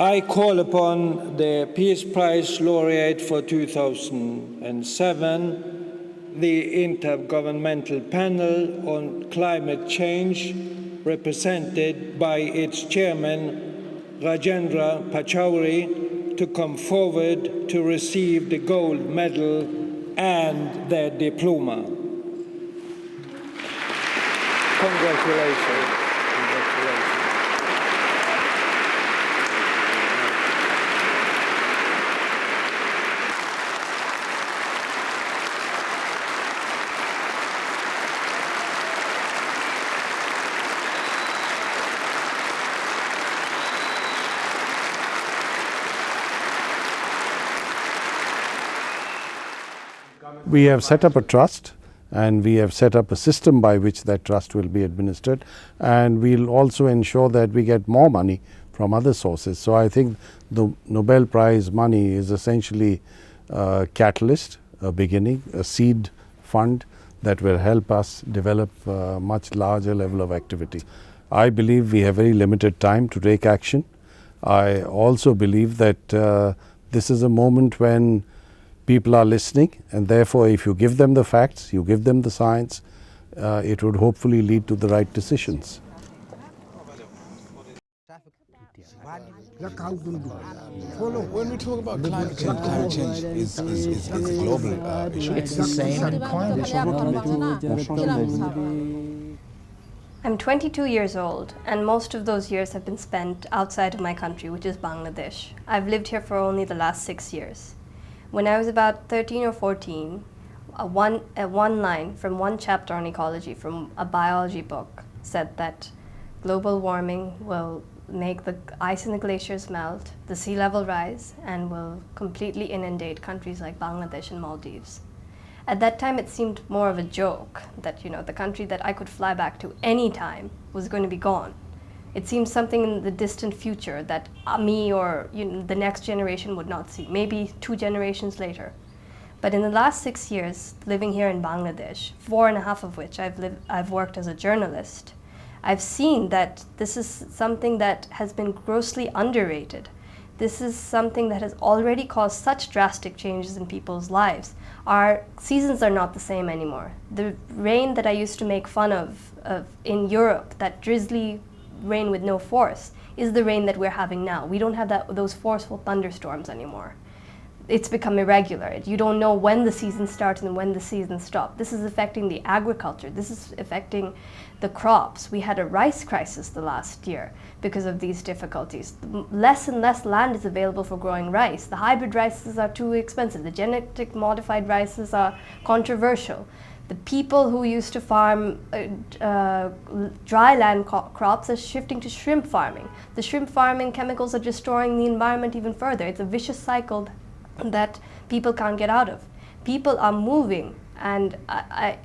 I call upon the Peace Prize laureate for 2007, the Intergovernmental Panel on Climate Change, represented by its chairman, Rajendra Pachauri, to come forward to receive the gold medal and their diploma. Congratulations. We have set up a trust, and we have set up a system by which that trust will be administered, and we'll also ensure that we get more money from other sources. So I think the Nobel Prize money is essentially a catalyst, a beginning, a seed fund that will help us develop a much larger level of activity. I believe we have very limited time to take action. I also believe that this is a moment when people are listening, and therefore if you give them the facts, you give them the science, it would hopefully lead to the right decisions. When we talk about climate change is a global issue. It's the same in climate. I'm 22 years old, and most of those years have been spent outside of my country, which is Bangladesh. I've lived here for only the last 6 years. When I was about 13 or 14, one line from one chapter on ecology from a biology book said that global warming will make the ice in the glaciers melt, the sea level rise, and will completely inundate countries like Bangladesh and Maldives. At that time, it seemed more of a joke that, the country that I could fly back to any time was going to be gone. It seemed something in the distant future that me or the next generation would not see, maybe 2 generations later. But in the last 6 years, living here in Bangladesh, 4.5 of which I've worked as a journalist, I've seen that this is something that has been grossly underrated. This is something that has already caused such drastic changes in people's lives. Our seasons are not the same anymore. The rain that I used to make fun of in Europe, that drizzly rain with no force, is the rain that we're having now. We don't have those forceful thunderstorms anymore. It's become irregular. You don't know when the season starts and when the season stops. This is affecting the agriculture. This is affecting the crops. We had a rice crisis the last year because of these difficulties. Less and less land is available for growing rice. The hybrid rices are too expensive. The genetic modified rices are controversial. The people who used to farm dry land crops are shifting to shrimp farming. The shrimp farming chemicals are destroying the environment even further. It's a vicious cycle that people can't get out of. People are moving, and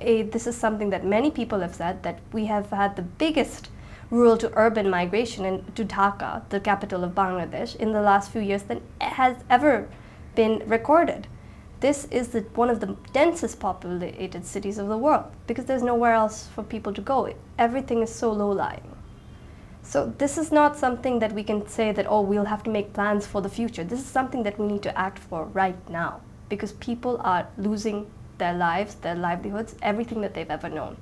this is something that many people have said, that we have had the biggest rural to urban migration to Dhaka, the capital of Bangladesh, in the last few years than has ever been recorded. This is one of the densest populated cities of the world because there's nowhere else for people to go. Everything is so low-lying. So this is not something that we can say that, oh, we'll have to make plans for the future. This is something that we need to act for right now because people are losing their lives, their livelihoods, everything that they've ever known.